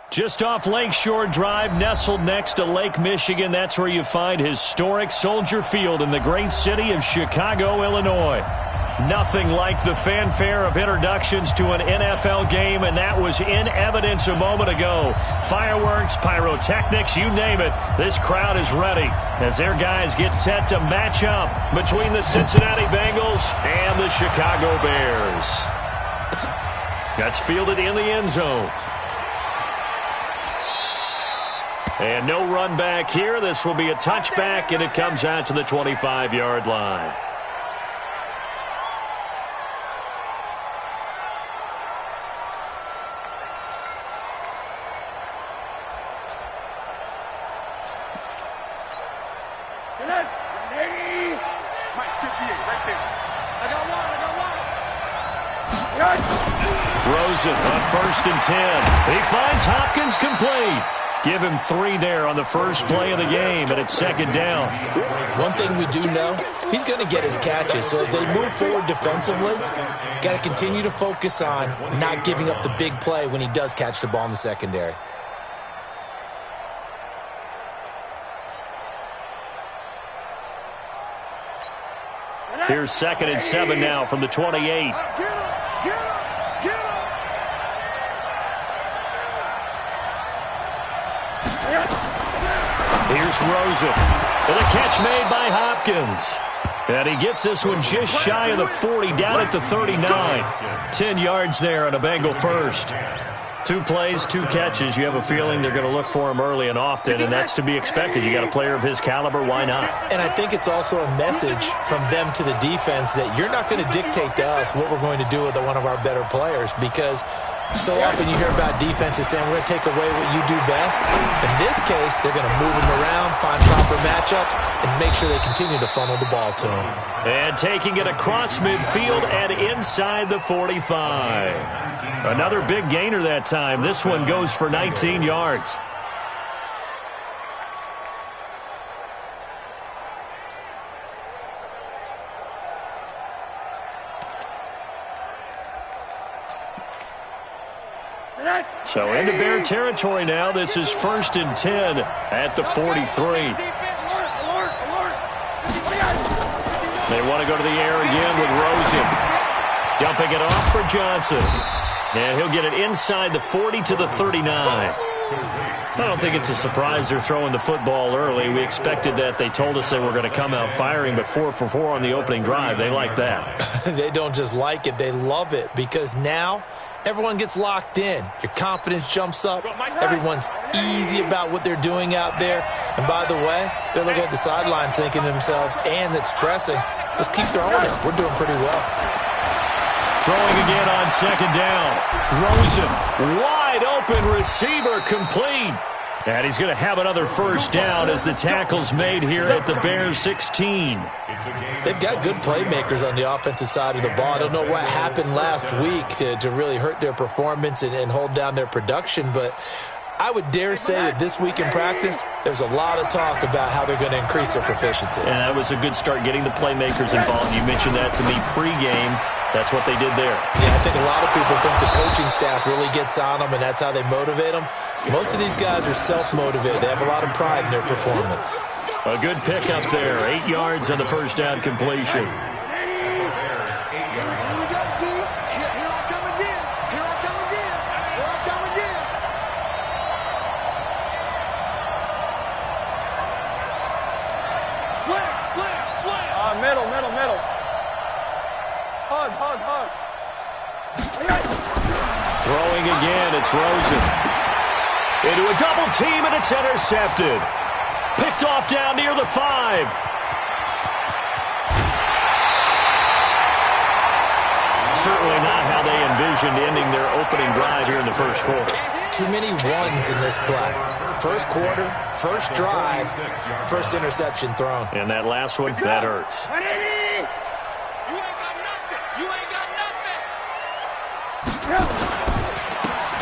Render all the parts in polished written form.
Just off Lakeshore Drive, nestled next to Lake Michigan. That's where you find historic Soldier Field in the great city of Chicago, Illinois. Nothing like the fanfare of introductions to an NFL game, and that was in evidence a moment ago. Fireworks, pyrotechnics, you name it. This crowd is ready as their guys get set to match up between the Cincinnati Bengals and the Chicago Bears. That's fielded in the end zone. And no run back here. This will be a touchback, and it comes out to the 25-yard line. Rosen on 1st and 10. He finds Hopkins complete. Give him 3 there on the first play of the game, and it's 2nd down. One thing we do know, he's going to get his catches. So as they move forward defensively, got to continue to focus on not giving up the big play when he does catch the ball in the secondary. Here's 2nd and 7 now from the 28. Here's Rosen. And a catch made by Hopkins. And he gets this one just shy of the 40, down at the 39. 10 yards there on a Bengal first. 2 plays, 2 catches. You have a feeling they're going to look for him early and often, and that's to be expected. You got a player of his caliber, why not? And I think it's also a message from them to the defense that you're not going to dictate to us what we're going to do with one of our better players, because so often you hear about defenses saying we're going to take away what you do best. In this case, they're going to move him around, find proper matchups, and make sure they continue to funnel the ball to him. And taking it across midfield and inside the 45. Another big gainer that time. This one goes for 19 yards. So into Bear territory now. This is 1st and 10 at the 43. They want to go to the air again with Rosen. Dumping it off for Johnson. And he'll get it inside the 40 to the 39. I don't think it's a surprise they're throwing the football early. We expected that. They told us they were going to come out firing, but 4 for 4 on the opening drive. They like that. They don't just like it. They love it, because now everyone gets locked in. Your confidence jumps up. Everyone's easy about what they're doing out there. And by the way, they're looking at the sideline thinking to themselves and expressing, let's keep throwing it. We're doing pretty well. Throwing again on 2nd down. Rosen, wide open receiver, complete. And he's going to have another first down as the tackle's made here at the Bears 16. They've got good playmakers on the offensive side of the ball. I don't know what happened last week to really hurt their performance and hold down their production, but I would dare say that this week in practice, there's a lot of talk about how they're going to increase their proficiency. And that was a good start, getting the playmakers involved. You mentioned that to me pregame. That's what they did there. Yeah, I think a lot of people think the coaching staff really gets on them, and that's how they motivate them. Most of these guys are self-motivated. They have a lot of pride in their performance. A good pickup there. 8 yards on the first down completion. Middle. Hug. Throwing again, it's Rosen. Into a double team, and it's intercepted. Picked off down near the 5. Certainly not how they envisioned ending their opening drive here in the first quarter. Too many ones in this play. First quarter, first drive, first interception thrown. And that last one, that hurts.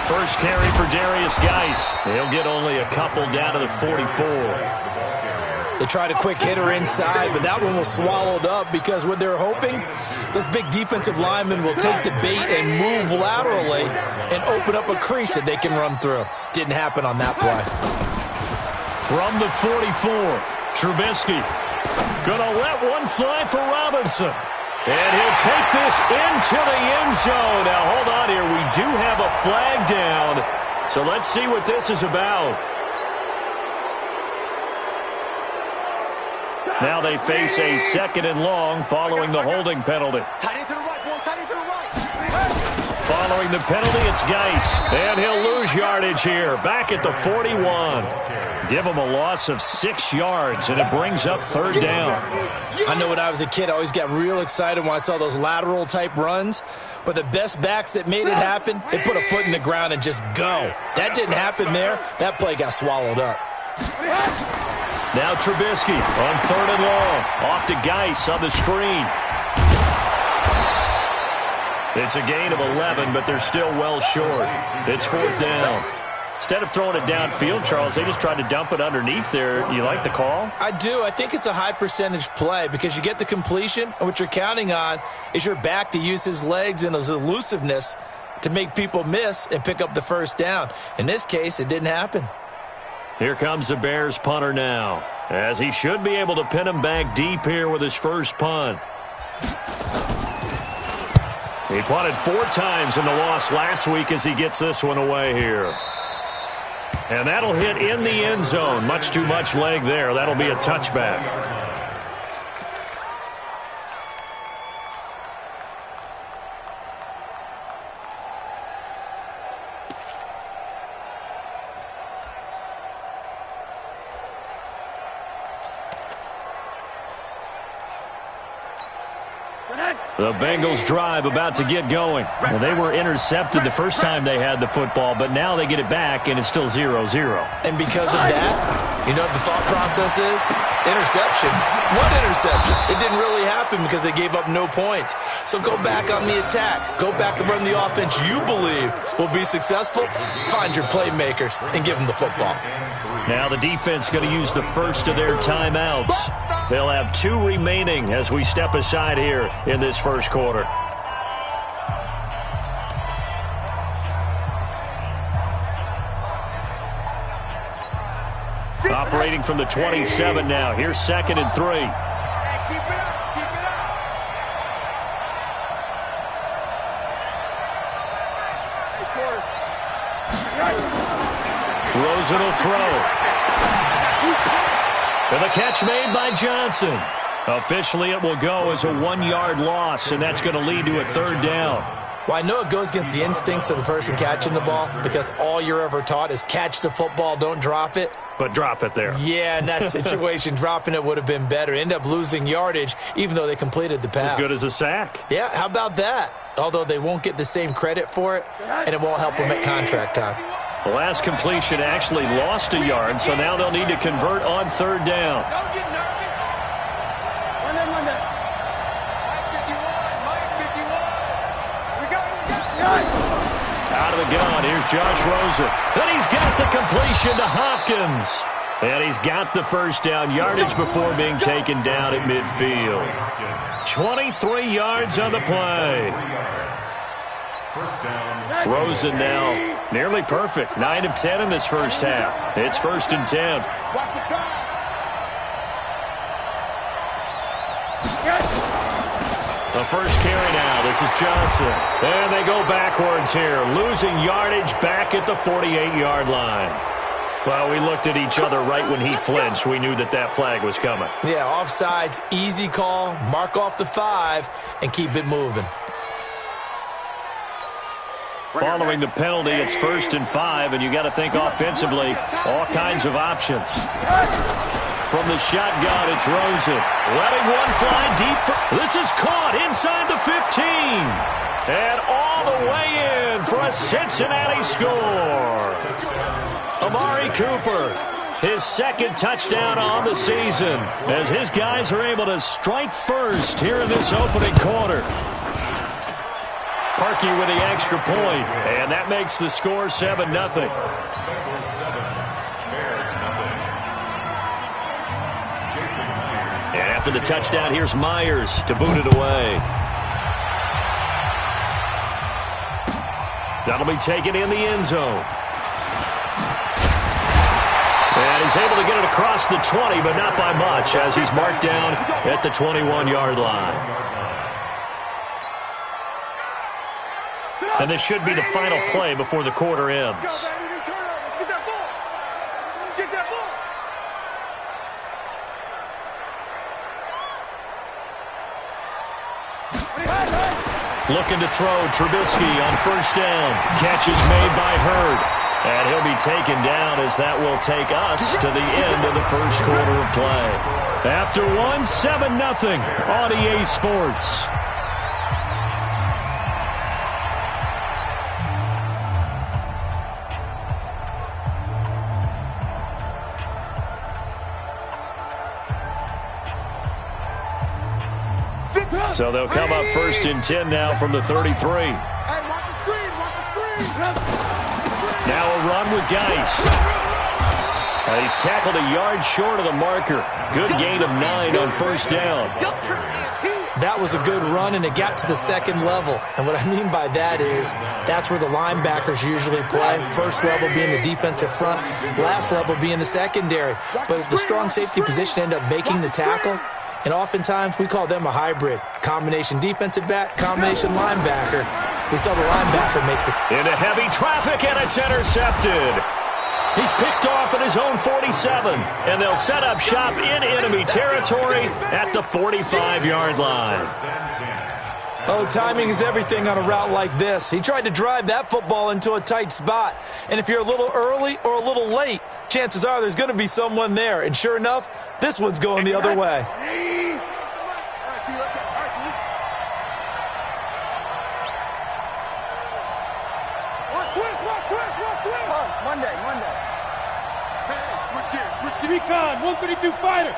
First carry for Darius Geis. He'll get only a couple down to the 44. They tried a quick hitter inside, but that one was swallowed up because what they're hoping, this big defensive lineman will take the bait and move laterally and open up a crease that they can run through. Didn't happen on that play. From the 44, Trubisky gonna let one fly for Robinson. And he'll take this into the end zone. Now, hold on here. We do have a flag down. So let's see what this is about. Now they face a 2nd and long following the holding penalty. Following the penalty, it's Geis. And he'll lose yardage here. Back at the 41. Give him a loss of 6 yards, and it brings up 3rd down. I know when I was a kid, I always got real excited when I saw those lateral-type runs. But the best backs that made it happen, they put a foot in the ground and just go. That didn't happen there. That play got swallowed up. Now Trubisky on 3rd and long. Off to Geis on the screen. It's a gain of 11, but they're still well short. It's 4th down. Instead of throwing it downfield, Charles, they just tried to dump it underneath there. You like the call? I do. I think it's a high-percentage play because you get the completion, and what you're counting on is your back to use his legs and his elusiveness to make people miss and pick up the 1st down. In this case, it didn't happen. Here comes the Bears punter now, as he should be able to pin him back deep here with his first punt. He punted 4 times in the loss last week as he gets this one away here. And that'll hit in the end zone. Much too much leg there. That'll be a touchback. The Bengals drive about to get going. Well, they were intercepted the first time they had the football, but now they get it back, and it's still 0-0. And because of that, you know what the thought process is? Interception. What interception? It didn't really happen because they gave up no points. So go back on the attack. Go back and run the offense you believe will be successful. Find your playmakers and give them the football. Now the defense going to use the first of their timeouts. They'll have 2 remaining as we step aside here in this first quarter. Operating from the 27 now. Here's 2nd and 3. Rosen will throw. And the catch made by Johnson. Officially, it will go as a 1-yard loss, and that's going to lead to a 3rd down. Well, I know it goes against the instincts of the person catching the ball because all you're ever taught is catch the football, don't drop it. But drop it there. Yeah, in that situation, dropping it would have been better. End up losing yardage, even though they completed the pass. As good as a sack. Yeah, how about that? Although they won't get the same credit for it, and it won't help them at contract time. The last completion actually lost a yard, so now they'll need to convert on 3rd down. Out of the gun, here's Josh Rosen. And he's got the completion to Hopkins. And he's got the 1st down yardage before being taken down at midfield. 23 yards on the play. Rosen now nearly perfect. 9 of 10 in this first half. It's 1st and 10. The first carry now. This is Johnson. And they go backwards here. Losing yardage back at the 48-yard line. Well, we looked at each other right when he flinched. We knew that that flag was coming. Yeah, offsides, easy call. Mark off the 5 and keep it moving. Following the penalty, it's 1st and 5, and you got to think offensively, all kinds of options. From the shotgun, it's Rosen. Letting one fly deep. This is caught inside the 15. And all the way in for a Cincinnati score. Amari Cooper, his 2nd touchdown on the season, as his guys are able to strike first here in this opening quarter. Parkey with the extra point, and that makes the score 7-0. And after the touchdown, here's Myers to boot it away. That'll be taken in the end zone. And he's able to get it across the 20, but not by much, as he's marked down at the 21-yard line. And this should be the final play before the quarter ends. Looking to throw, Trubisky on first down. Catch is made by Hurd. And he'll be taken down as that will take us to the end of the first quarter of play. After one, 7-0 on EA Sports. So they'll come up first and 10 now from the 33. Hey, watch the screen, watch the screen. Now a run with Geis. He's tackled a yard short of the marker. Good gain of 9 on first down. That was a good run, and it got to the second level. And what I mean by that is that's where the linebackers usually play. First level being the defensive front, last level being the secondary. But the strong safety position ended up making the tackle. And oftentimes, we call them a hybrid. Combination defensive back, combination linebacker. We saw the linebacker make this. Into heavy traffic, and it's intercepted. He's picked off at his own 47, and they'll set up shop in enemy territory at the 45-yard line. Oh, timing is everything on a route like this. He tried to drive that football into a tight spot. And if you're a little early or a little late, chances are there's going to be someone there. And sure enough, this one's going the other way. Monday. Hey, switch gears. Recon, 132 fighter.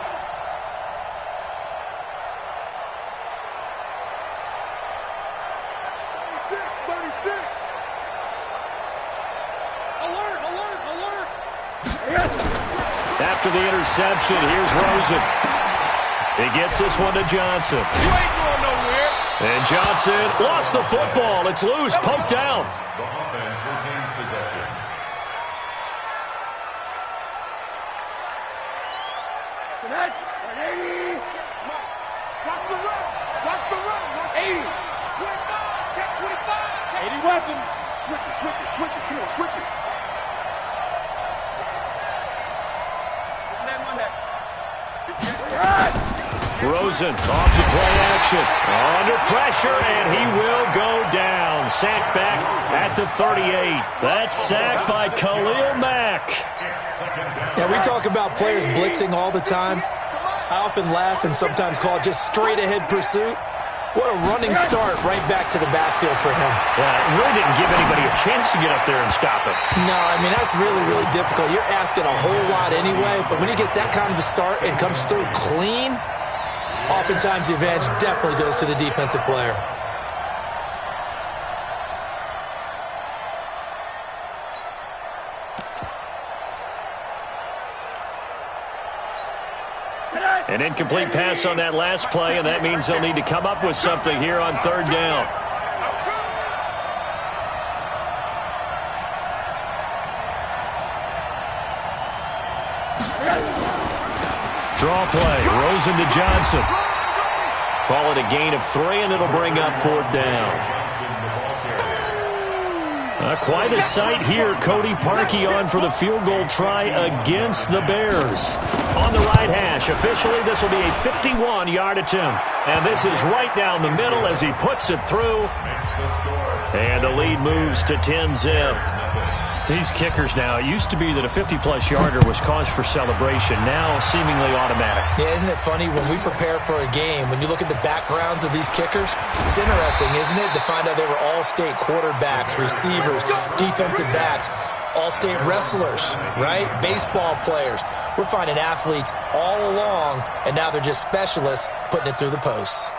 After the interception, here's Rosen. He gets this one to Johnson. You ain't going nowhere. And Johnson lost the football. It's loose, poked down. The offense retains possession. Watch the run. Watch the run. 80. 25. Check 25. Check 80 weapon. Switch it. Come on, switch it. Rosen off the play action. Under pressure, and he will go down. Sacked back at the 38. That's sacked by Khalil Mack. Yeah, we talk about players blitzing all the time. I often laugh and sometimes call it just straight-ahead pursuit. What a running start right back to the backfield for him. Yeah, it really didn't give anybody a chance to get up there and stop it. No, I mean, that's really, really difficult. You're asking a whole lot anyway, but when he gets that kind of a start and comes through clean, oftentimes the advantage definitely goes to the defensive player. An incomplete pass on that last play, and that means they'll need to come up with something here on third down. Draw play, Rosen to Johnson. Call it a gain of 3, and it'll bring up fourth down. Quite a sight here. Cody Parkey on for the field goal try against the Bears. On the right hash, officially this will be a 51-yard attempt. And this is right down the middle as he puts it through. And the lead moves to 10-zip. These kickers now, it used to be that a 50-plus yarder was cause for celebration. Now seemingly automatic. Yeah, isn't it funny when we prepare for a game, when you look at the backgrounds of these kickers, it's interesting, isn't it, to find out they were all-state quarterbacks, receivers, defensive backs, all-state wrestlers, right? Baseball players. We're finding athletes all along, and now they're just specialists putting it through the posts.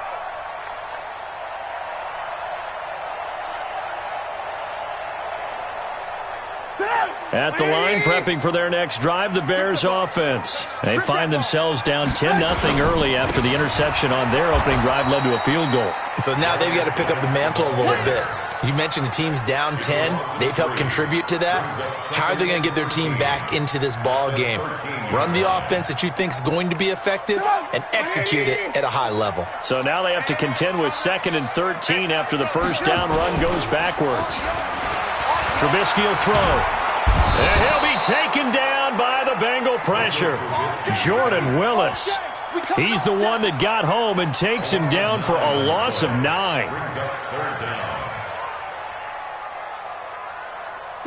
At the line, prepping for their next drive, the Bears offense. They find themselves down 10-0 early after the interception on their opening drive led to a field goal. So now they've got to pick up the mantle a little bit. You mentioned the team's down 10. They've helped contribute to that. How are they going to get their team back into this ball game? Run the offense that you think is going to be effective and execute it at a high level. So now they have to contend with 2nd and 13 after the first down run goes backwards. Trubisky will throw. And he'll be taken down by the Bengal pressure. Jordan Willis. He's the one that got home and takes him down for a loss of 9.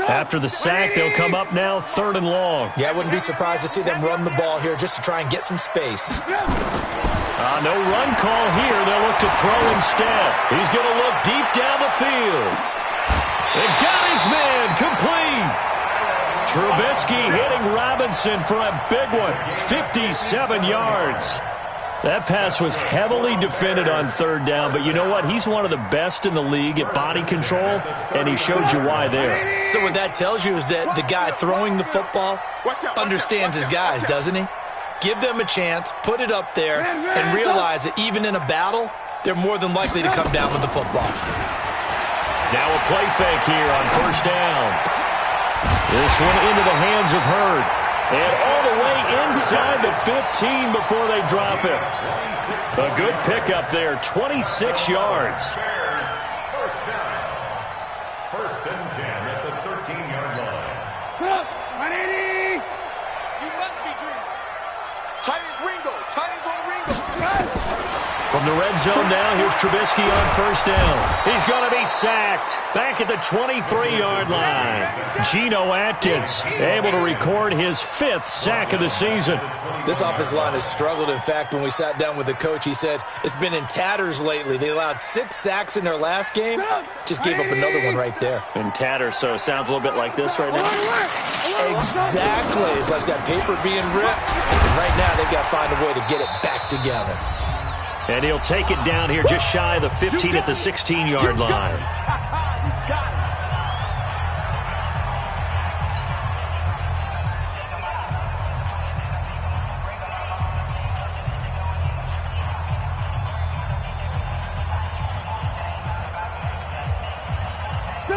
After the sack, they'll come up now 3rd and long. Yeah, I wouldn't be surprised to see them run the ball here just to try and get some space. No run call here. They'll look to throw instead. He's going to look deep down the field. They got his man complete. Trubisky hitting Robinson for a big one. 57 yards. That pass was heavily defended on 3rd down, but you know what? He's one of the best in the league at body control, and he showed you why there. So what that tells you is that the guy throwing the football understands his guys, doesn't he? Give them a chance, put it up there, and realize that even in a battle, they're more than likely to come down with the football. Now a play fake here on 1st down. This one into the hands of Hurd. And all the way inside the 15 before they drop it. A good pickup there, 26 yards. First down. 1st and 10 at the 13-yard line. 180. You must be dreaming. Tight as Ringo. Tight as on Ringo. From the red zone now, here's Trubisky on 1st down. He's going to be sacked. Back at the 23-yard line. Geno Atkins able to record his 5th sack of the season. This offensive line has struggled. In fact, when we sat down with the coach, he said it's been in tatters lately. They allowed 6 sacks in their last game. Just gave up another one right there. In tatters, so it sounds a little bit like this right now. Exactly. It's like that paper being ripped. And right now, they've got to find a way to get it back together. And he'll take it down here just shy of the 15 at the 16-yard line.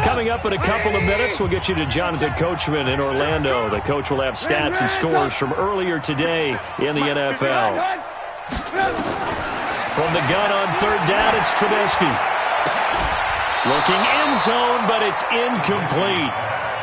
Coming up in a couple of minutes, we'll get you to Jonathan Coachman in Orlando. The coach will have stats and scores from earlier today in the NFL. From the gun on 3rd down, it's Trubisky. Looking end zone, but it's incomplete.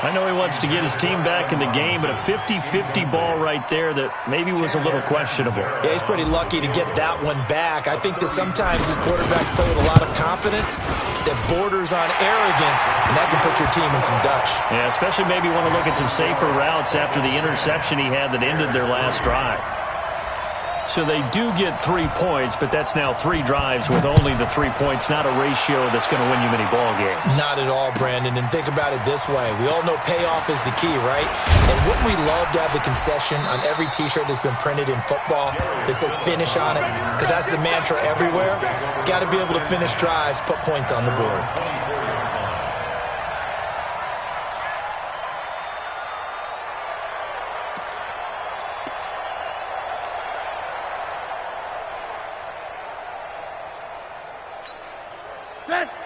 I know he wants to get his team back in the game, but a 50-50 ball right there that maybe was a little questionable. Yeah, he's pretty lucky to get that one back. I think that sometimes his quarterbacks play with a lot of confidence that borders on arrogance, and that can put your team in some Dutch. Yeah, especially maybe want to look at some safer routes after the interception he had that ended their last drive. So they do get 3 points, but that's now 3 drives with only the 3 points, not a ratio that's going to win you many ball games. Not at all, Brandon. And think about it this way. We all know payoff is the key, right? And wouldn't we love to have the concession on every T-shirt that's been printed in football that says finish on it? Because that's the mantra everywhere. Got to be able to finish drives, put points on the board.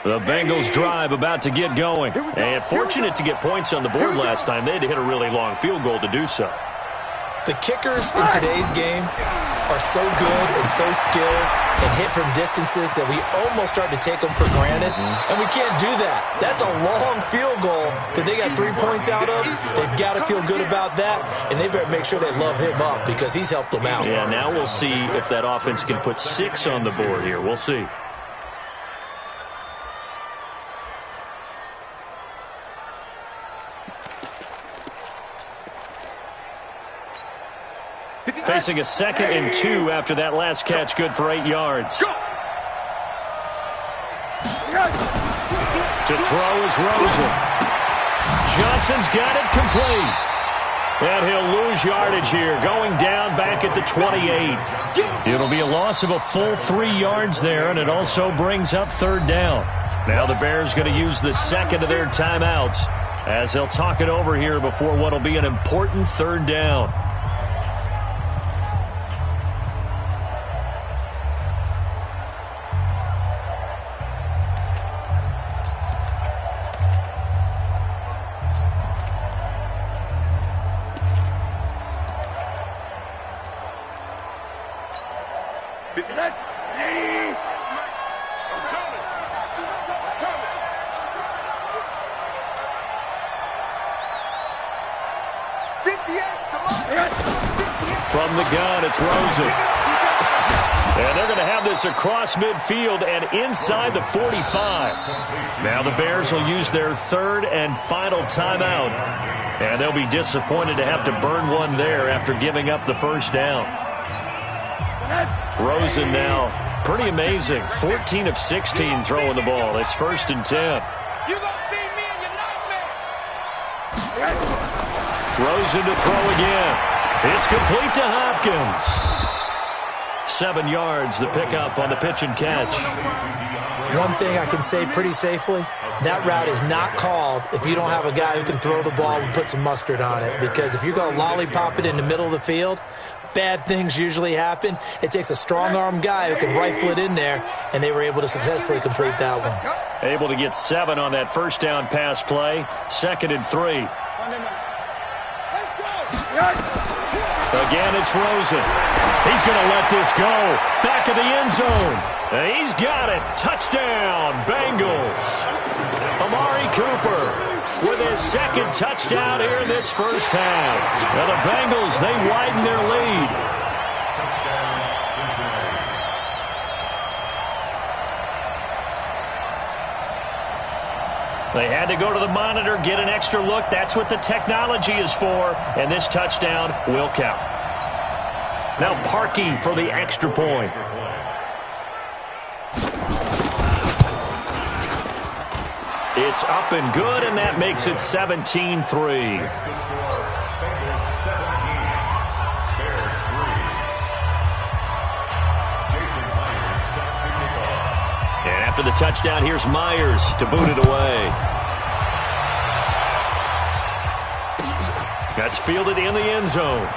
The Bengals drive about to get going. And fortunate to get points on the board last time. They had to hit a really long field goal to do so. The kickers in today's game are so good and so skilled and hit from distances that we almost start to take them for granted. And we can't do that. That's a long field goal that they got 3 points out of. They've got to feel good about that, and they better make sure they love him up because he's helped them out. Yeah, now we'll see if that offense can put 6 on the board here. We'll see. Facing a 2nd and 2 after that last catch, good for 8 yards. To throw is Rosen. Johnson's got it complete. And he'll lose yardage here, going down back at the 28. It'll be a loss of a full 3 yards there, and it also brings up 3rd down. Now the Bears going to use the 2nd of their timeouts as they'll talk it over here before what will be an important third down. From the gun, it's Rosen. And they're going to have this across midfield and inside the 45. Now the Bears will use their third and final timeout. And they'll be disappointed to have to burn one there after giving up the first down. Rosen now, pretty amazing. 14 of 16 throwing the ball. It's 1st and 10. Rosen to throw again. It's complete to Hopkins. 7 yards, the pickup on the pitch and catch. One thing I can say pretty safely, that route is not called if you don't have a guy who can throw the ball and put some mustard on it. Because if you're going to lollipop it in the middle of the field, bad things usually happen. It takes a strong-arm guy who can rifle it in there, and they were able to successfully complete that one. Able to get 7 on that first down pass play. 2nd and 3. Again, it's Rosen. He's going to let this go. Back of the end zone. He's got it. Touchdown, Bengals. Amari Cooper with his 2nd touchdown here in this first half. Now the Bengals, they widen their lead. They had to go to the monitor, get an extra look. That's what the technology is for. And this touchdown will count. Now Parkey for the extra point. It's up and good, and that makes it 17-3. And after the touchdown, here's Myers to boot it away. That's fielded in the end zone.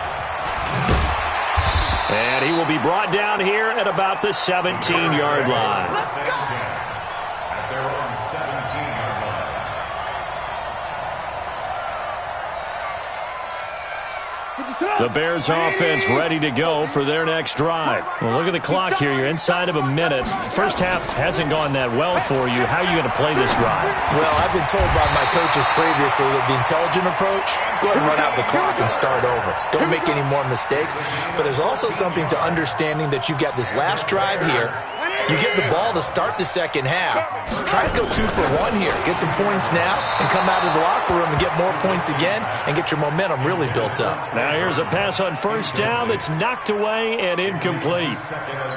And he will be brought down here at about the 17-yard line. At their own 17-yard line. The Bears offense ready to go for their next drive. Well, look at the clock here. You're inside of a minute. First half hasn't gone that well for you. How are you going to play this drive? Well, I've been told by my coaches previously that the intelligent approach, go ahead and run out the clock and start over. Don't make any more mistakes. But there's also something to understanding that you got this last drive here. You get the ball to start the second half. Try to go 2 for 1 here. Get some points now and come out of the locker room and get more points again and get your momentum really built up. Now here's a pass on first down that's knocked away and incomplete.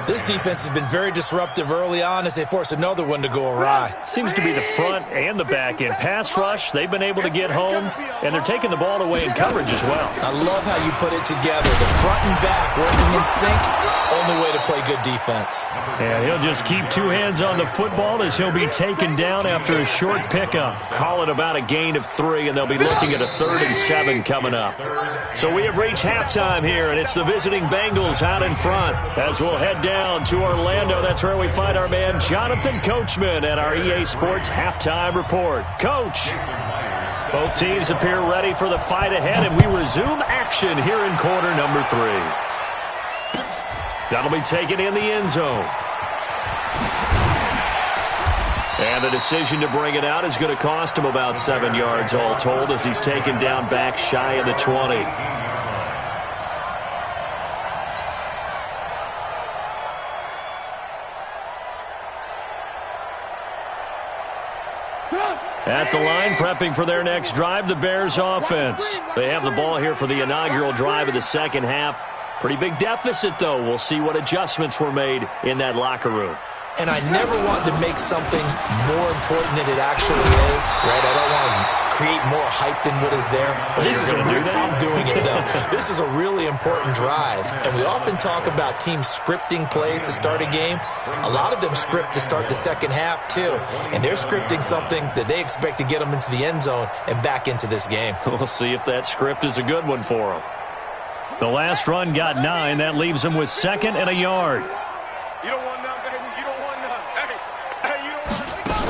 This defense has been very disruptive early on as they force another one to go awry. Seems to be the front and the back end. Pass rush, they've been able to get home, and they're taking the ball away in coverage as well. I love how you put it together. The front and back working in sync. Only way to play good defense. And he'll just keep 2 hands on the football as he'll be taken down after a short pickup. Call it about a gain of 3, and they'll be looking at a 3rd and 7 coming up. So we have reached halftime here, and it's the visiting Bengals out in front. As we'll head down to Orlando, that's where we find our man Jonathan Coachman at our EA Sports Halftime Report. Coach, both teams appear ready for the fight ahead, and we resume action here in quarter number 3. That'll be taken in the end zone. And the decision to bring it out is going to cost him about 7 yards all told as he's taken down back shy of the 20. At the line, prepping for their next drive, the Bears offense. They have the ball here for the inaugural drive of the second half. Pretty big deficit, though. We'll see what adjustments were made in that locker room. and I never want to make something more important than it actually is, right? I don't want to create more hype than what is there. But this is I'm doing it, though. This is a really important drive, and we often talk about teams scripting plays to start a game. A lot of them script to start the second half, too, and they're scripting something that they expect to get them into the end zone and back into this game. We'll see if that script is a good one for them. The last run got 9. That leaves them with 2nd and a yard. You don't want none, baby. You don't want none. Hey, you don't want none.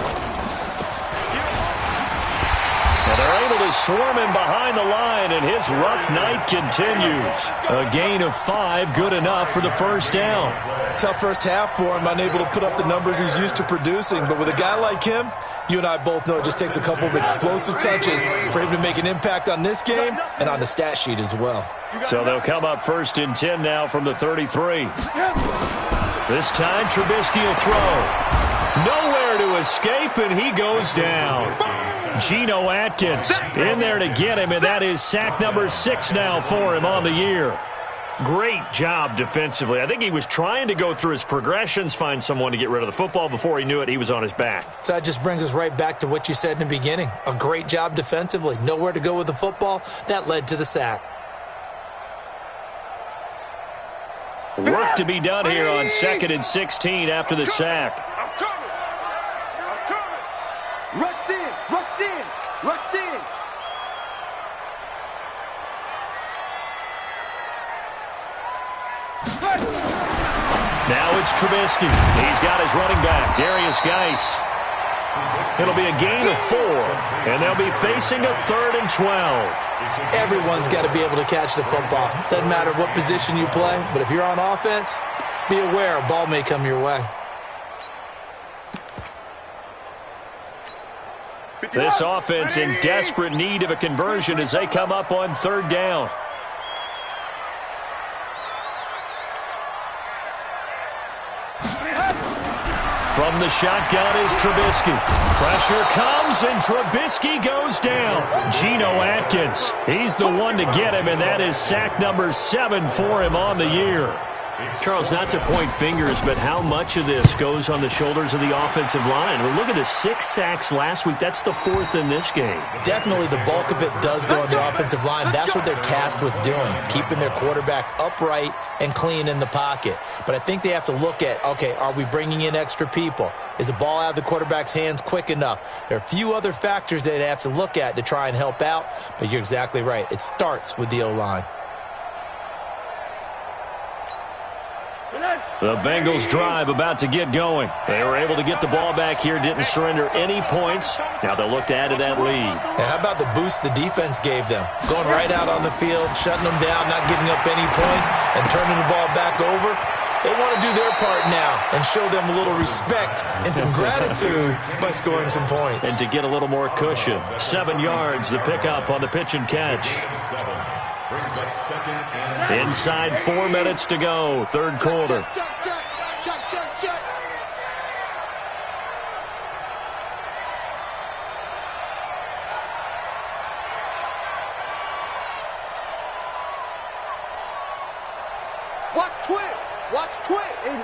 And they're able to swarm him behind the line, and his rough night continues. A gain of 5, good enough for the first down. Tough first half for him, unable to put up the numbers he's used to producing. But with a guy like him, you and I both know it just takes a couple of explosive touches for him to make an impact on this game and on the stat sheet as well. So they'll come up 1st and 10 now from the 33. This time, Trubisky will throw. Nowhere to escape, and he goes down. Geno Atkins in there to get him, and that is sack number 6 now for him on the year. Great job defensively. I think he was trying to go through his progressions, find someone to get rid of the football. Before he knew it, he was on his back. So that just brings us right back to what you said in the beginning. A great job defensively. Nowhere to go with the football. That led to the sack. Work to be done here on 2nd and 16 after the sack. I'm coming. Rush in. Rush in. Rush in. Now it's Trubisky. He's got his running back, Darius Geis. It'll be a gain of 4, and they'll be facing a 3rd and 12. Everyone's got to be able to catch the football. Doesn't matter what position you play, but if you're on offense, be aware a ball may come your way. This offense in desperate need of a conversion as they come up on 3rd down. From the shotgun is Trubisky. Pressure comes, and Trubisky goes down. Geno Atkins, he's the one to get him, and that is sack number 7 for him on the year. Charles, not to point fingers, but how much of this goes on the shoulders of the offensive line? Well, look at the 6 sacks last week. That's the 4th in this game. Definitely the bulk of it does go on the offensive line. That's what they're tasked with doing, keeping their quarterback upright and clean in the pocket. But I think they have to look at, okay, are we bringing in extra people? Is the ball out of the quarterback's hands quick enough? There are a few other factors they have to look at to try and help out, but you're exactly right. It starts with the O-line. The Bengals drive about to get going. They were able to get the ball back here, didn't surrender any points. Now they'll look to add to that lead. And how about the boost the defense gave them? Going right out on the field, shutting them down, not giving up any points, and turning the ball back over. They want to do their part now and show them a little respect and some gratitude by scoring some points. And to get a little more cushion. 7 yards, the pickup on the pitch and catch. Inside 4 minutes to go, 3rd quarter. Check. Watch twist. 80.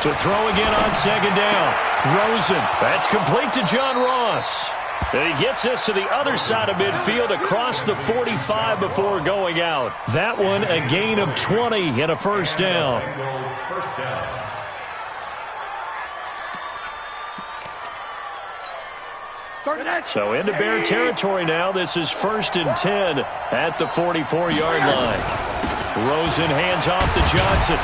To throw again on 2nd down. Rosen, that's complete to John Ross. And he gets us to the other side of midfield across the 45 before going out. That one a gain of 20 and a 1st down. So into Bear territory now. This is 1st and 10 at the 44-yard line. Rosen hands off to Johnson.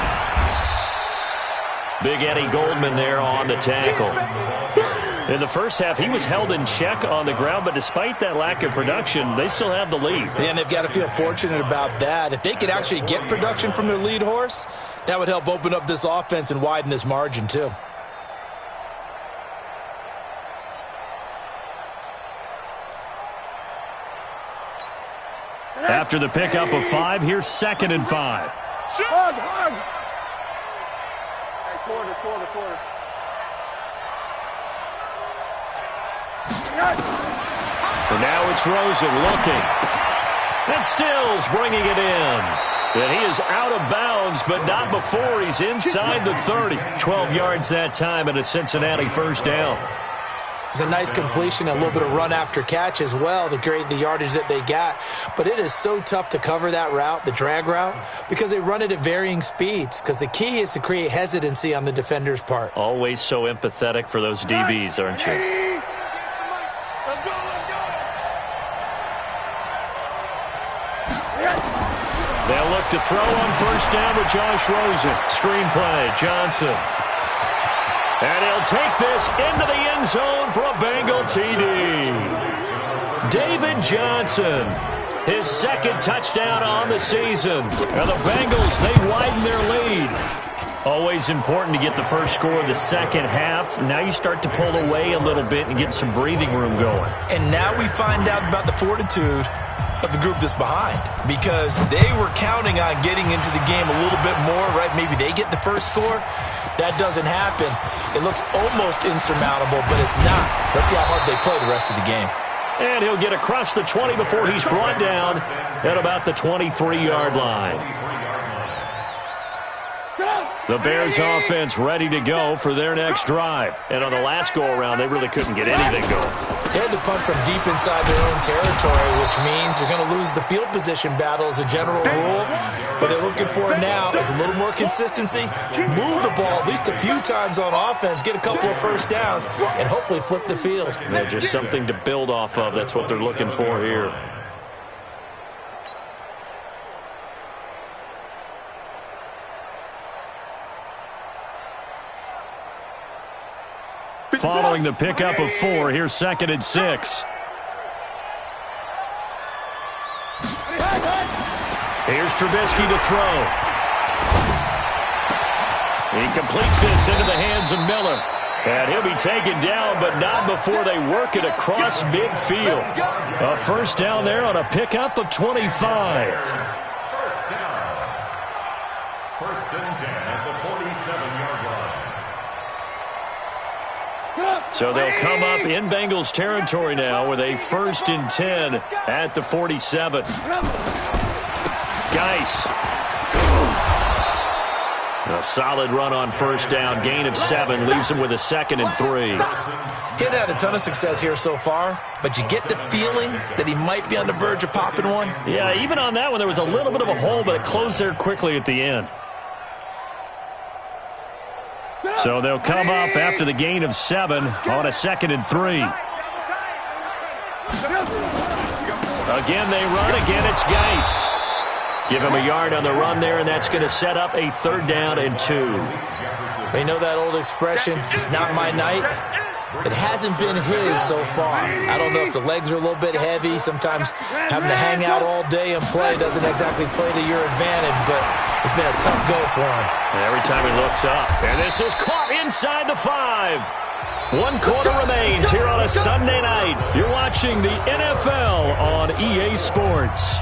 Big Eddie Goldman there on the tackle. In the first half, he was held in check on the ground, but despite that lack of production, they still have the lead. And they've got to feel fortunate about that. If they could actually get production from their lead horse, that would help open up this offense and widen this margin too. After the pickup of 5, here's 2nd and 5. Hug. Quarter. And now it's Rosen looking. And Stills bringing it in. And he is out of bounds, but not before he's inside the 30. 12 yards that time and a Cincinnati first down. It's a nice completion, a little bit of run after catch as well to create the yardage that they got. But it is so tough to cover that route, the drag route, because they run it at varying speeds. Because the key is to create hesitancy on the defender's part. Always so empathetic for those DBs, aren't you? They'll look to throw on first down with Josh Rosen. Screenplay, Johnson. And he'll take this into the end zone for a Bengal TD. David Johnson, his second touchdown on the season. And the Bengals, they widen their lead. Always important to get the first score of the second half. Now you start to pull away a little bit and get some breathing room going. And now we find out about the fortitude of the group that's behind, because they were counting on getting into the game a little bit more, right? Maybe they get the first score. That doesn't happen. It looks almost insurmountable, but it's not. Let's see how hard they play the rest of the game. And he'll get across the 20 before he's brought down at about the 23-yard line. The Bears offense ready to go for their next drive. And on the last go-around, they really couldn't get anything going. They had to punt from deep inside their own territory, which means you're going to lose the field position battle as a general rule. What they're looking for now is a little more consistency, move the ball at least a few times on offense, get a couple of first downs, and hopefully flip the field. Yeah, just something to build off of. That's what they're looking for here. Following the pickup of 4, here's 2nd and 6. Here's Trubisky to throw. He completes this into the hands of Miller. And he'll be taken down, but not before they work it across midfield. A first down there on a pickup of 25. First down. 1st and 10 at the 47-yard line. So they'll come up in Bengals territory now with a 1st and 10 at the 47. Geis. A solid run on first down. Gain of 7 leaves him with a 2nd and 3. He had a ton of success here so far, but you get the feeling that he might be on the verge of popping one. Yeah, even on that one, there was a little bit of a hole, but it closed there quickly at the end. So they'll come up after the gain of 7 on a 2nd and 3. Again, they run. Again, it's Geis. Give him a yard on the run there, and that's going to set up a 3rd down and 2. They know that old expression, it's not my night. It hasn't been his so far. I don't know if the legs are a little bit heavy. Sometimes having to hang out all day and play doesn't exactly play to your advantage, but it's been a tough go for him. And every time he looks up, and this is caught inside the 5. 1 quarter remains here on a Sunday night. You're watching the NFL on EA Sports.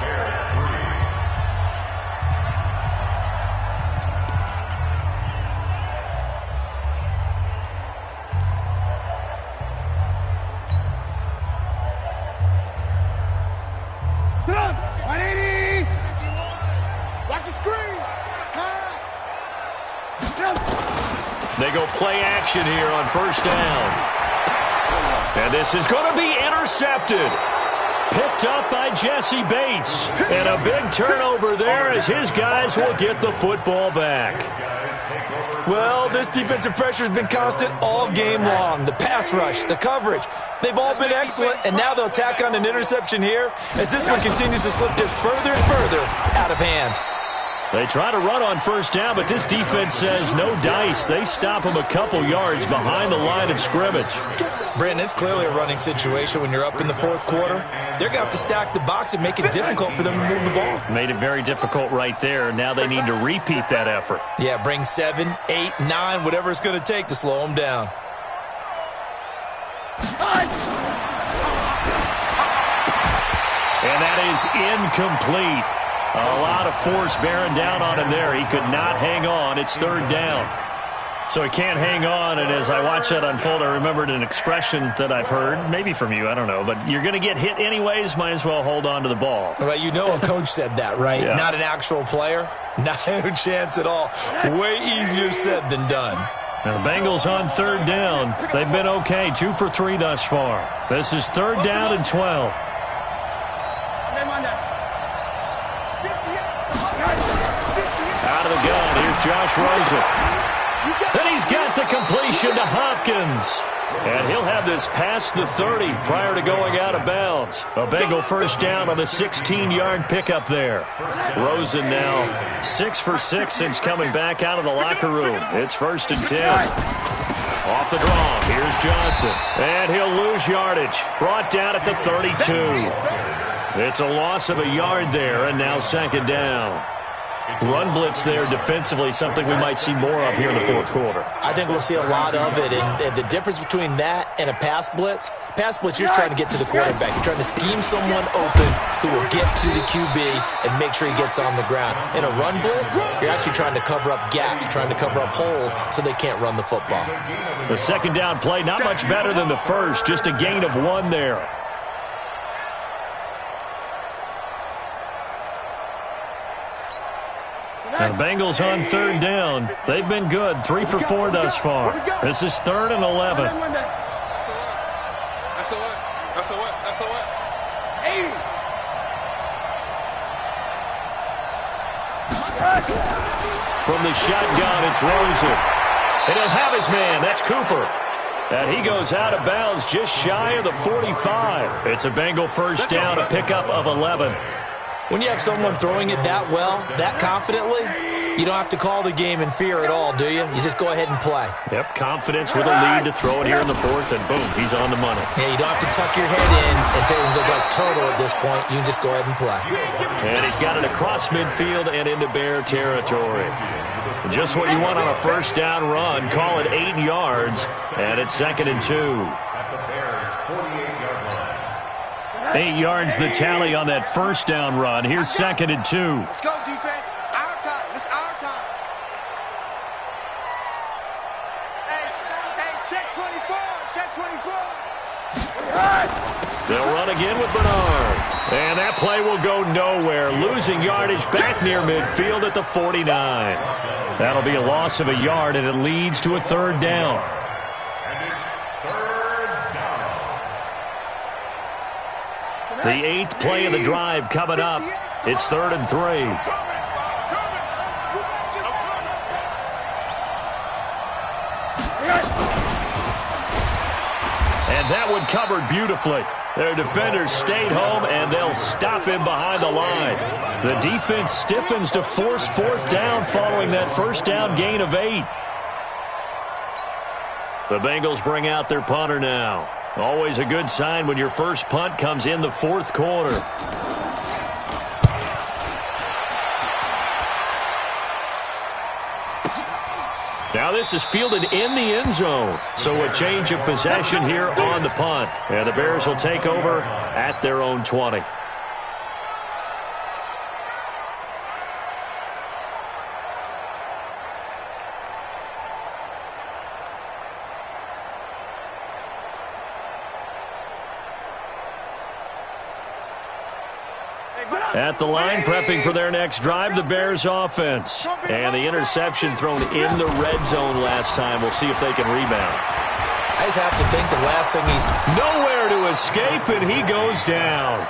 They go play action here on first down. And this is going to be intercepted. Picked up by Jesse Bates. And a big turnover there as his guys will get the football back. Well, this defensive pressure has been constant all game long. The pass rush, the coverage, they've all been excellent, and now they'll tack on an interception here as this one continues to slip just further and further out of hand. They try to run on first down, but this defense says no dice. They stop them a couple yards behind the line of scrimmage. Brenton, it's clearly a running situation when you're up in the 4th quarter. They're going to have to stack the box and make it difficult for them to move the ball. Made it very difficult right there. Now they need to repeat that effort. Yeah, bring 7, 8, 9, whatever it's going to take to slow them down. And that is incomplete. A lot of force bearing down on him there. He could not hang on. It's 3rd down. So he can't hang on, and as I watch that unfold, I remembered an expression that I've heard, maybe from you, I don't know, but you're going to get hit anyways, might as well hold on to the ball. Well, you know a coach said that, right? Yeah. Not an actual player. Not a chance at all. Way easier said than done. Now the Bengals on third down. They've been okay, 2 for 3 thus far. This is third down and 12. Out of the gun, here's Josh Rosen. Then he's got the completion to Hopkins. And he'll have this past the 30 prior to going out of bounds. A Bengal first down on a 16-yard pickup there. Rosen now 6 for 6 since coming back out of the locker room. It's 1st and 10. Off the draw, here's Johnson. And he'll lose yardage. Brought down at the 32. It's a loss of a yard there, and now 2nd down. Run blitz there defensively, something we might see more of here in the 4th quarter. I think we'll see a lot of it, and the difference between that and a pass blitz, you're just trying to get to the quarterback. You're trying to scheme someone open who will get to the QB and make sure he gets on the ground. In a run blitz, you're actually trying to cover up gaps, trying to cover up holes so they can't run the football. The 2nd down play, not much better than the first, just a gain of 1 there. And the Bengals on third down. They've been good, 3 for 4 thus far. This is 3rd and 11. From the shotgun, it's Rosen. And he'll have his man. That's Cooper. And he goes out of bounds just shy of the 45. It's a Bengal first down, a pickup of 11. When you have someone throwing it that well, that confidently, you don't have to call the game in fear at all, do you? You just go ahead and play. Yep, confidence with a lead to throw it here in the 4th, and boom, he's on the money. Yeah, you don't have to tuck your head in and look like turtle at this point. You can just go ahead and play. And he's got it across midfield and into Bear territory. Just what you want on a first down run. Call it 8 yards, and it's 2nd and 2. 8 yards the tally on that first down run. Here's 2nd and 2. Let's go, defense. Our time. It's our time. Hey, check 24. Check 24. They'll run again with Bernard. And that play will go nowhere. Losing yardage back near midfield at the 49. That'll be a loss of a yard, and it leads to a 3rd down. The 8th play of the drive coming up. It's 3rd and 3. And that one covered beautifully. Their defenders stayed home, and they'll stop him behind the line. The defense stiffens to force 4th down following that first down gain of 8. The Bengals bring out their punter now. Always a good sign when your first punt comes in the 4th quarter. Now this is fielded in the end zone. So a change of possession here on the punt. And the Bears will take over at their own 20. At the line, prepping for their next drive, the Bears offense. And the interception thrown in the red zone last time. We'll see if they can rebound. I just have to think the last thing he's... Nowhere to escape, and he goes down.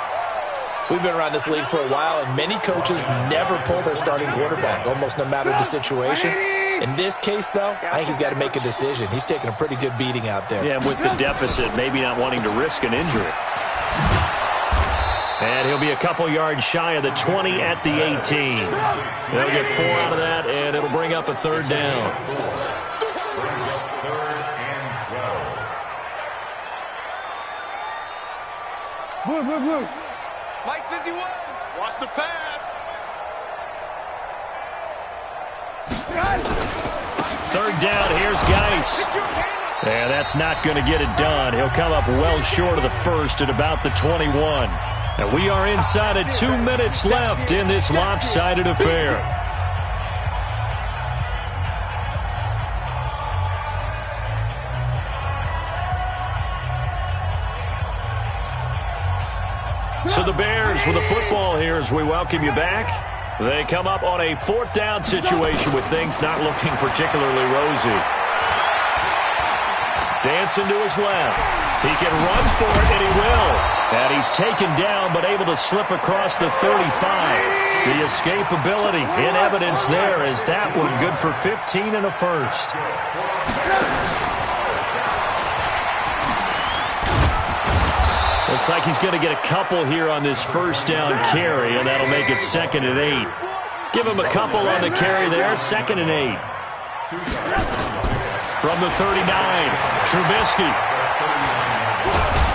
We've been around this league for a while, and many coaches never pull their starting quarterback, almost no matter the situation. In this case, though, I think he's got to make a decision. He's taking a pretty good beating out there. Yeah, with the deficit, maybe not wanting to risk an injury. And he'll be a couple yards shy of the 20 at the 18. They'll get 4 out of that, and it'll bring up a 3rd down. Blue. Mike 51. Watch the pass. 3rd down, here's Geis. And that's not going to get it done. He'll come up well short of the first at about the 21. And we are inside of 2 minutes left in this lopsided affair. So the Bears with the football here as we welcome you back. They come up on a 4th down situation with things not looking particularly rosy. Dancing to his left. He can run for it, and he will. And he's taken down, but able to slip across the 35. The escapability in evidence there as that one good for 15 and a first. Looks like he's going to get a couple here on this first down carry, and that'll make it 2nd and 8. Give him a couple on the carry there, 2nd and 8. From the 39, Trubisky.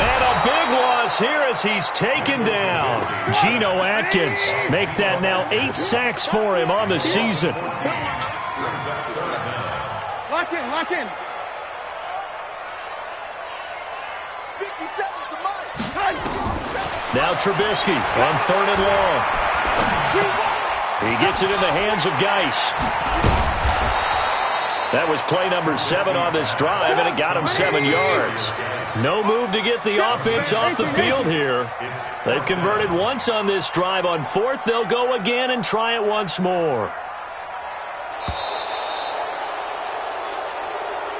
And a big loss here as he's taken down. Geno Atkins make that now 8 sacks for him on the season. Lock in, lock in. 57's the mark. Now Trubisky on 3rd and long. He gets it in the hands of Geis. That was play number 7 on this drive, and it got him 7 yards. No move to get the offense off the field here. They've converted once on this drive. On 4th, they'll go again and try it once more.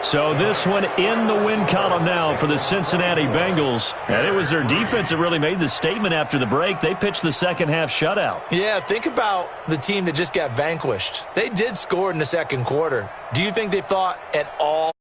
So this one in the win column now for the Cincinnati Bengals. And it was their defense that really made the statement after the break. They pitched the second half shutout. Yeah, think about the team that just got vanquished. They did score in the second quarter. Do you think they thought at all